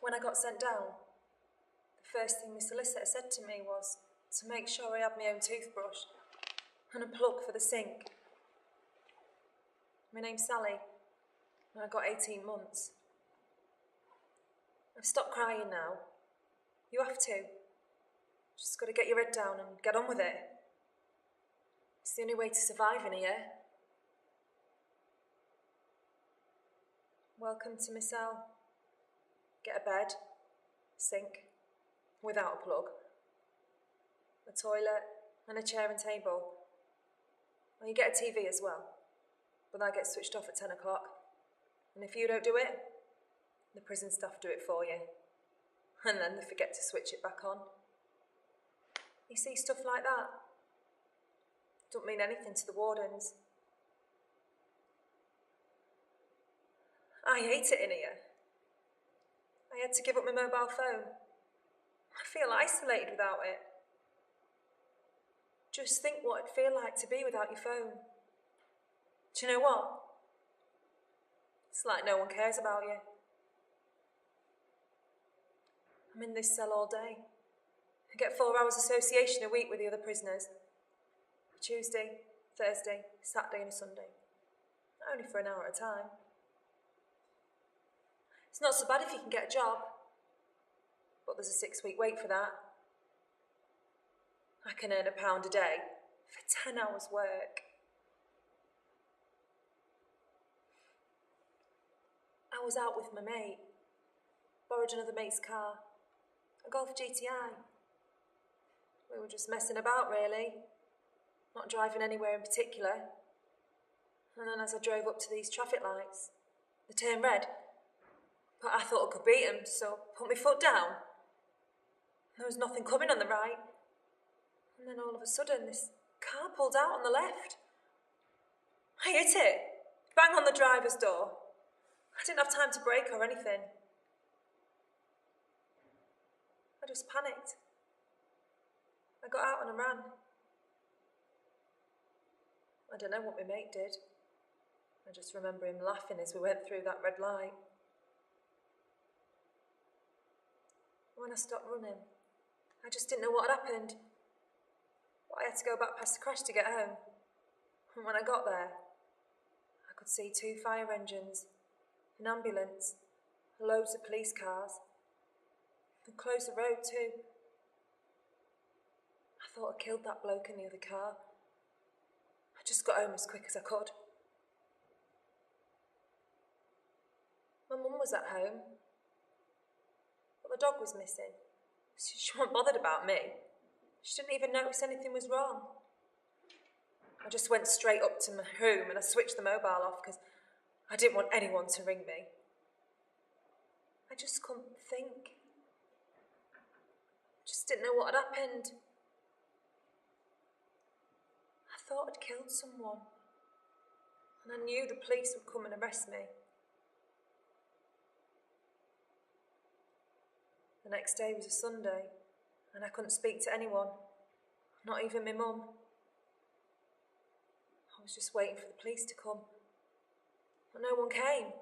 When I got sent down, the first thing my solicitor said to me was to make sure I had my own toothbrush and a plug for the sink. My name's Sally, and I got 18 months. I've stopped crying now. You have to. Just got to get your head down and get on with it. It's the only way to survive in here. Welcome to my cell. Get a bed, sink, without a plug, a toilet and a chair and table. Well, you get a TV as well, but that gets switched off at 10 o'clock. And if you don't do it, the prison staff do it for you. And then they forget to switch it back on. You see stuff like that? Don't mean anything to the wardens. I hate it in here. I had to give up my mobile phone. I feel isolated without it. Just think what it'd feel like to be without your phone. Do you know what? It's like no one cares about you. I'm in this cell all day. I get 4 hours association a week with the other prisoners. Tuesday, Thursday, Saturday and a Sunday. Only for an hour at a time. It's not so bad if you can get a job, but there's a 6-week wait for that. I can earn £1 a day for 10 hours work. I was out with my mate, borrowed another mate's car, a Golf GTI. We were just messing about really, not driving anywhere in particular. And then as I drove up to these traffic lights, they turned red. But I thought I could beat them, so put my foot down. There was nothing coming on the right. And then all of a sudden, this car pulled out on the left. I hit it, bang on the driver's door. I didn't have time to brake or anything. I just panicked. I got out and I ran. I don't know what my mate did. I just remember him laughing as we went through that red light. When I stopped running, I just didn't know what had happened. But I had to go back past the crash to get home. And when I got there, I could see 2 fire engines, an ambulance, loads of police cars. And closed the road too. I thought I killed that bloke in the other car. I just got home as quick as I could. My mum was at home, but the dog was missing. She wasn't bothered about me. She didn't even notice anything was wrong. I just went straight up to my room and I switched the mobile off because I didn't want anyone to ring me. I just couldn't think. Just didn't know what had happened. I thought I'd killed someone, and I knew the police would come and arrest me. The next day was a Sunday, and I couldn't speak to anyone, not even my mum. I was just waiting for the police to come, but no one came.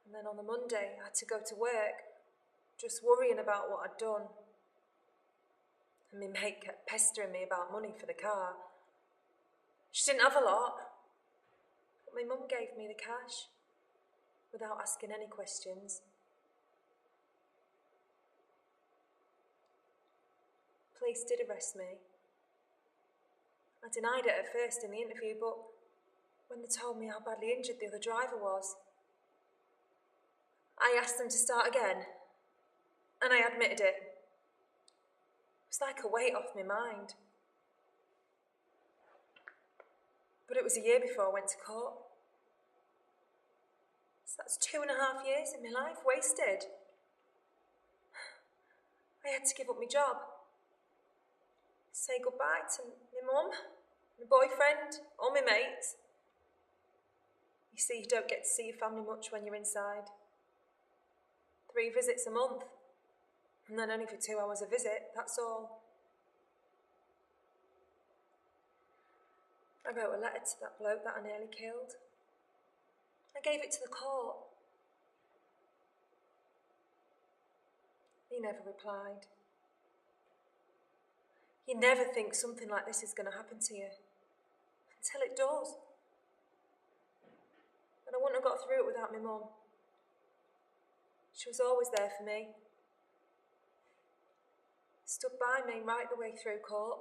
And then on the Monday, I had to go to work, just worrying about what I'd done. And my mate kept pestering me about money for the car. She didn't have a lot, but my mum gave me the cash, without asking any questions. Police did arrest me. I denied it at first in the interview, but when they told me how badly injured the other driver was, I asked them to start again, and I admitted it. It was like a weight off my mind. But it was a year before I went to court. So that's 2.5 years of my life wasted. I had to give up my job. Say goodbye to my mum, my boyfriend, all my mates. You see, you don't get to see your family much when you're inside. 3 visits a month, and then only for 2 hours a visit, that's all. I wrote a letter to that bloke that I nearly killed. I gave it to the court. He never replied. You never think something like this is going to happen to you, until it does. And I wouldn't have got through it without my mum. She was always there for me. Stood by me right the way through court.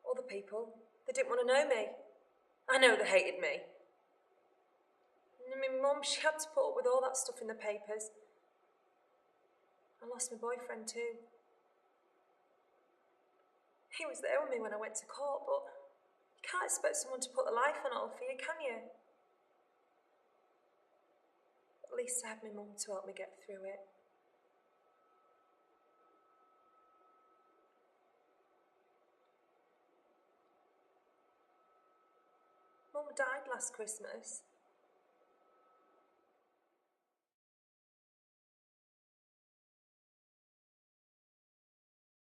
Other people, they didn't want to know me. I know they hated me. And my mum, she had to put up with all that stuff in the papers. I lost my boyfriend too. He was there with me when I went to court, but you can't expect someone to put their life on all for you, can you? At least I had my mum to help me get through it. Mum died last Christmas.